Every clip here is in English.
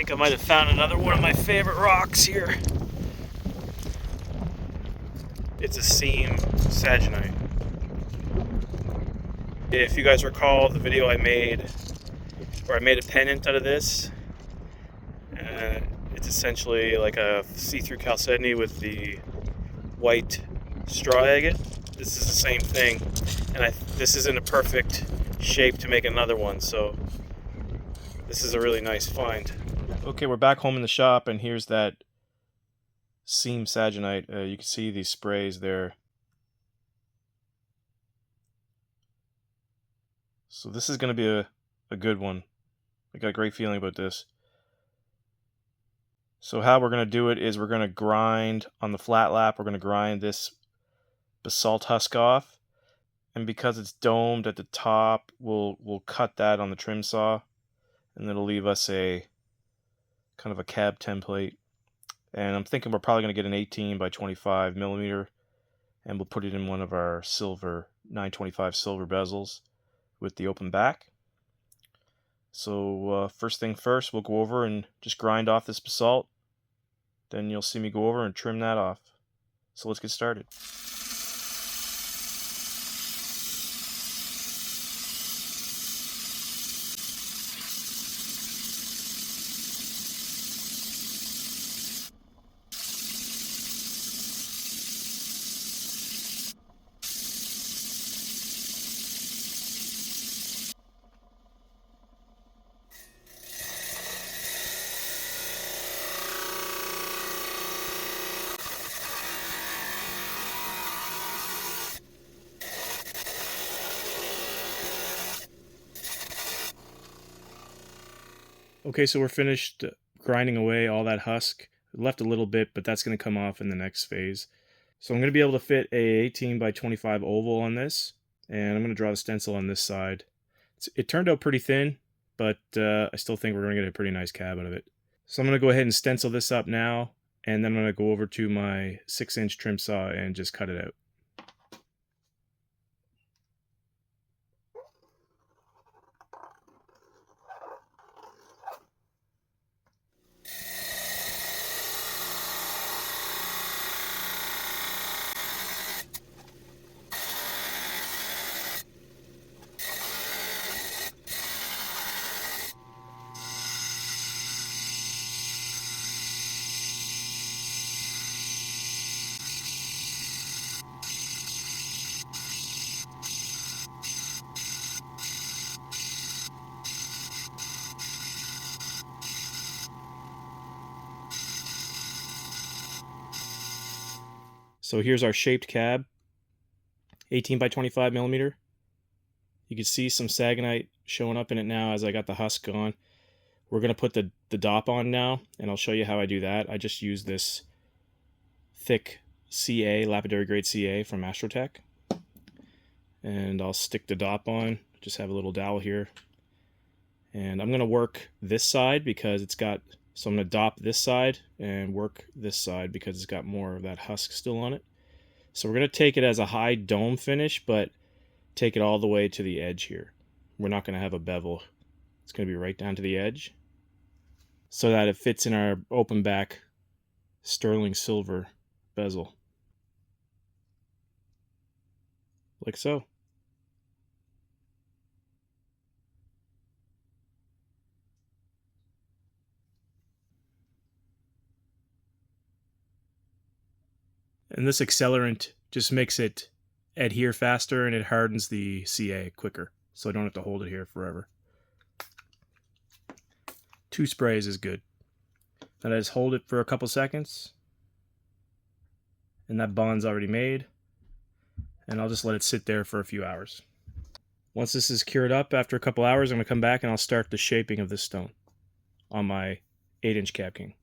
think I might have found another one of my favorite rocks here. It's a seam saginite. If you guys recall the video I made where I made a pendant out of this, it's essentially like a see-through chalcedony with the white straw agate. This is the same thing, and this isn't a perfect shape to make another one, so this is a really nice find. Okay, we're back home in the shop, and here's that seam saginite. You can see these sprays there. So this is going to be a good one. I got a great feeling about this. So how we're going to do it is we're going to grind on the flat lap. We're going to grind this basalt husk off, and because it's domed at the top, we'll cut that on the trim saw, and it'll leave us a kind of a cab template. And I'm thinking we're probably going to get an 18 by 25 millimeter, and we'll put it in one of our silver 925 silver bezels with the open back. So first thing first, we'll go over and just grind off this basalt. Then you'll see me go over and trim that off. So let's get started. Okay, so we're finished grinding away all that husk. Left a little bit, but that's going to come off in the next phase. So I'm going to be able to fit a 18 by 25 oval on this, and I'm going to draw the stencil on this side. It turned out pretty thin, but I still think we're going to get a pretty nice cab out of it. So I'm going to go ahead and stencil this up now, and then I'm going to go over to my 6-inch trim saw and just cut it out. So here's our shaped cab, 18 by 25 millimeter. You can see some saginite showing up in it now as I got the husk on. We're going to put the dop on now, and I'll show you how I do that. I just use this thick CA, lapidary grade CA from Astrotech. And I'll stick the dop on, just have a little dowel here. And I'm going to work this side because it's got, so I'm going to dop this side and work this side because it's got more of that husk still on it. So we're going to take it as a high dome finish, but take it all the way to the edge here. We're not going to have a bevel. It's going to be right down to the edge so that it fits in our open back sterling silver bezel. Like so. And this accelerant just makes it adhere faster, and it hardens the CA quicker, so I don't have to hold it here forever. 2 sprays is good. Then I just hold it for a couple seconds, and that bond's already made, and I'll just let it sit there for a few hours. Once this is cured up, after a couple hours, I'm going to come back and I'll start the shaping of this stone on my 8-inch Cab King.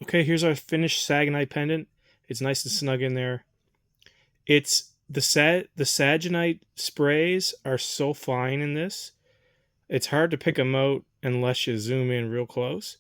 Okay, here's our finished Sagonite pendant. It's nice and snug in there. It's the Sagonite sprays are so fine in this. It's hard to pick them out unless you zoom in real close.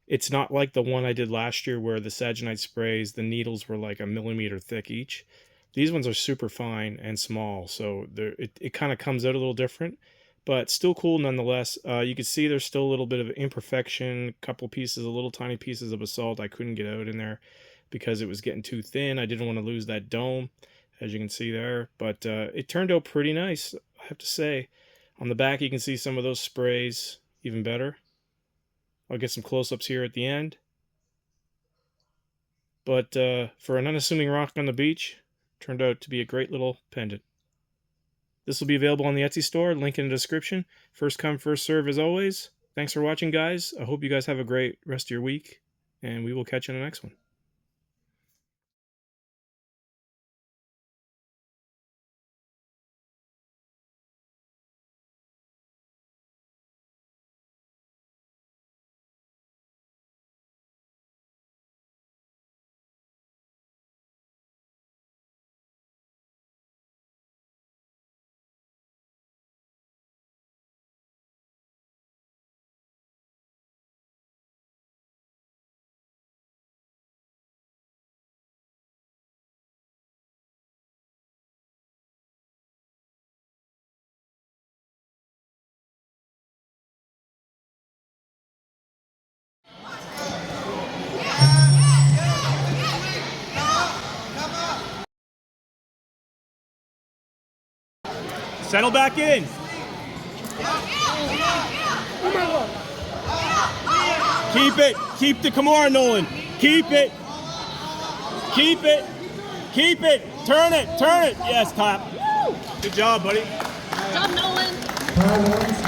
It's not like the one I did last year where the Sagonite sprays, the needles were like 1 millimeter thick each. These ones are super fine and small, so it kind of comes out a little different, but still cool nonetheless. You can see there's still a little bit of imperfection, a couple pieces, little tiny pieces of basalt I couldn't get out in there because it was getting too thin. I didn't want to lose that dome, as you can see there, but it turned out pretty nice, I have to say. On the back you can see some of those sprays even better. I'll get some close-ups here at the end. But for an unassuming rock on the beach, turned out to be a great little pendant. This will be available on the Etsy store, link in the description. First come, first serve as always. Thanks for watching, guys. I hope you guys have a great rest of your week, and we will catch you in the next one. Settle back in. Keep it. Keep the Kimura, Nolan. Keep it. Keep it. Keep it. Turn it. Turn it. Yes, clap. Good job, buddy. Good job, Nolan.